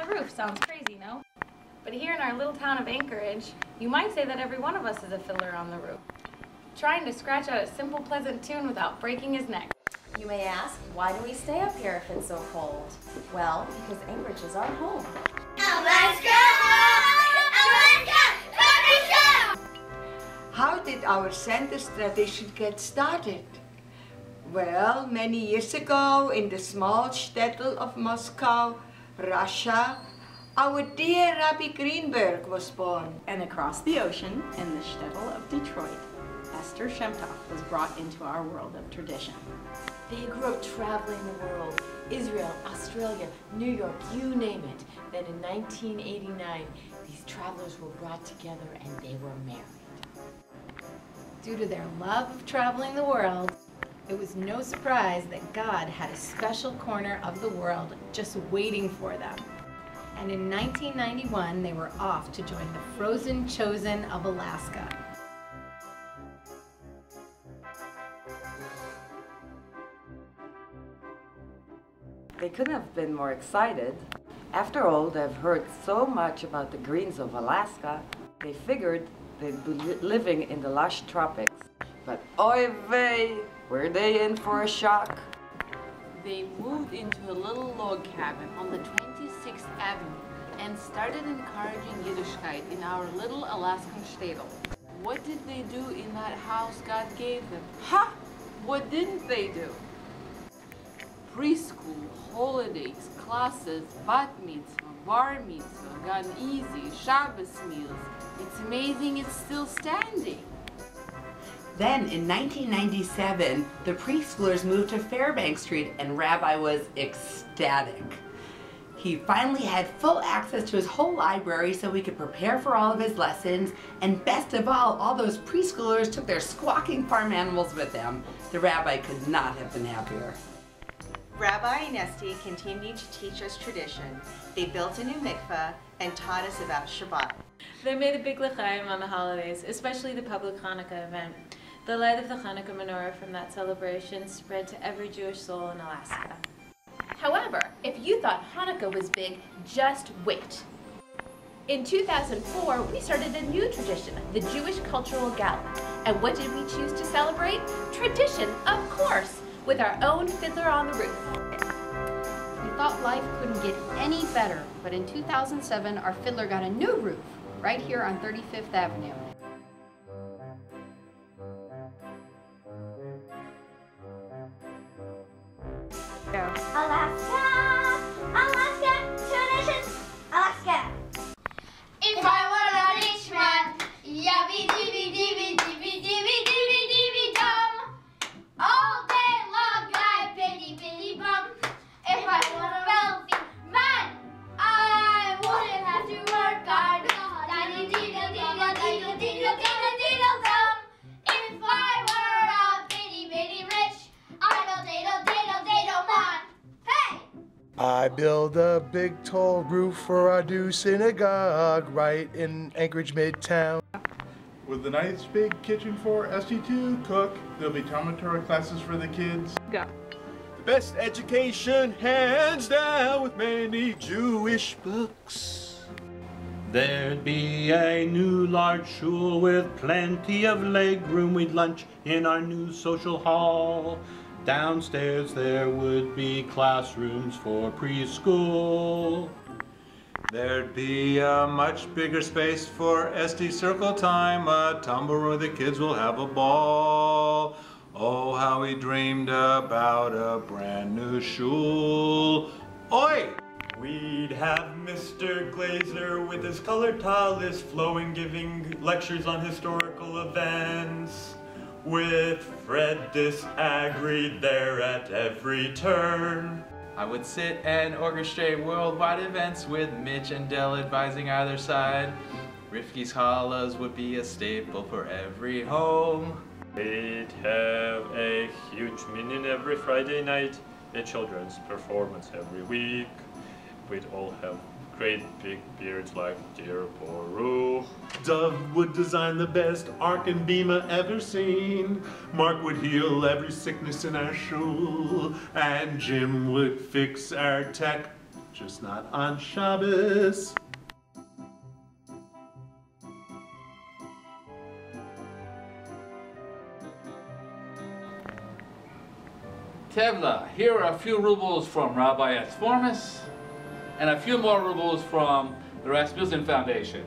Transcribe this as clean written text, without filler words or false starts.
the roof. Sounds crazy, no? But here in our little town of Anchorage, you might say that every one of us is a fiddler on the roof, trying to scratch out a simple, pleasant tune without breaking his neck. You may ask, why do we stay up here if it's so cold? Well, because Anchorage is our home. Alaska! Alaska! How did our Santa's tradition get started? Well, many years ago, in the small shtetl of Moscow, Russia, our dear Rabbi Greenberg was born. And across the ocean, in the shtetl of Detroit, Esther Shemtov was brought into our world of tradition. They grew up traveling the world, Israel, Australia, New York, you name it. Then in 1989, these travelers were brought together and they were married. Due to their love of traveling the world, it was no surprise that God had a special corner of the world just waiting for them. And in 1991, they were off to join the frozen chosen of Alaska. They couldn't have been more excited. After all, they've heard so much about the greens of Alaska, they figured they'd be living in the lush tropics. But oy vey, were they in for a shock? They moved into a little log cabin on the 26th Avenue and started encouraging Yiddishkeit in our little Alaskan shtetl. What did they do in that house God gave them? Ha! What didn't they do? Preschool, holidays, classes, bat mitzvah, bar mitzvah, Gan Easy, Shabbos meals. It's amazing it's still standing. Then in 1997, the preschoolers moved to Fairbank Street and Rabbi was ecstatic. He finally had full access to his whole library so he could prepare for all of his lessons, and best of all those preschoolers took their squawking farm animals with them. The rabbi could not have been happier. Rabbi and Esti continued to teach us tradition. They built a new mikveh and taught us about Shabbat. They made a big l'chaim on the holidays, especially the public Hanukkah event. The light of the Hanukkah menorah from that celebration spread to every Jewish soul in Alaska. However, if you thought Hanukkah was big, just wait. In 2004, we started a new tradition, the Jewish Cultural Gala. And what did we choose to celebrate? Tradition, of course, with our own Fiddler on the Roof. We thought life couldn't get any better, but in 2007, our Fiddler got a new roof right here on 35th Avenue. Alaska! Alaska! Traditions! Alaska! If I were a rich man, yabby dibby dibby dibby dibby dibby dibby dum. All day long I bitty bitty bum. If I were a wealthy man, I wouldn't have to work hard. Daddy diddle diddle diddle diddle diddle diddle dum. If I were a bitty bitty rich, I'd diddle diddle diddle man. Hey! I build a big tall roof for our new synagogue right in Anchorage Midtown. With a nice big kitchen for Esti to cook, there'll be Talmud Torah classes for the kids. Go. The best education, hands down, with many Jewish books. There'd be a new large shul with plenty of leg room. We'd lunch in our new social hall. Downstairs there would be classrooms for preschool. There'd be a much bigger space for SD Circle Time, a tumble where the kids will have a ball. Oh, how we dreamed about a brand new shul. Oi! We'd have Mr. Glazer with his colored tallis flowing, giving lectures on historical events. With Fred Disagreed there at every turn. I would sit and orchestrate worldwide events with Mitch and Dell advising either side. Rifki's Hollows would be a staple for every home. We'd have a huge minion every Friday night, a children's performance every week. We'd all have great big beards like dear Boru. Dove would design the best Ark and Bima ever seen. Mark would heal every sickness in our shul. And Jim would fix our tech just not on Shabbos. Tevla, here are a few rubles from Rabbi Esformis and a few more rubles from the Rasmussen Foundation.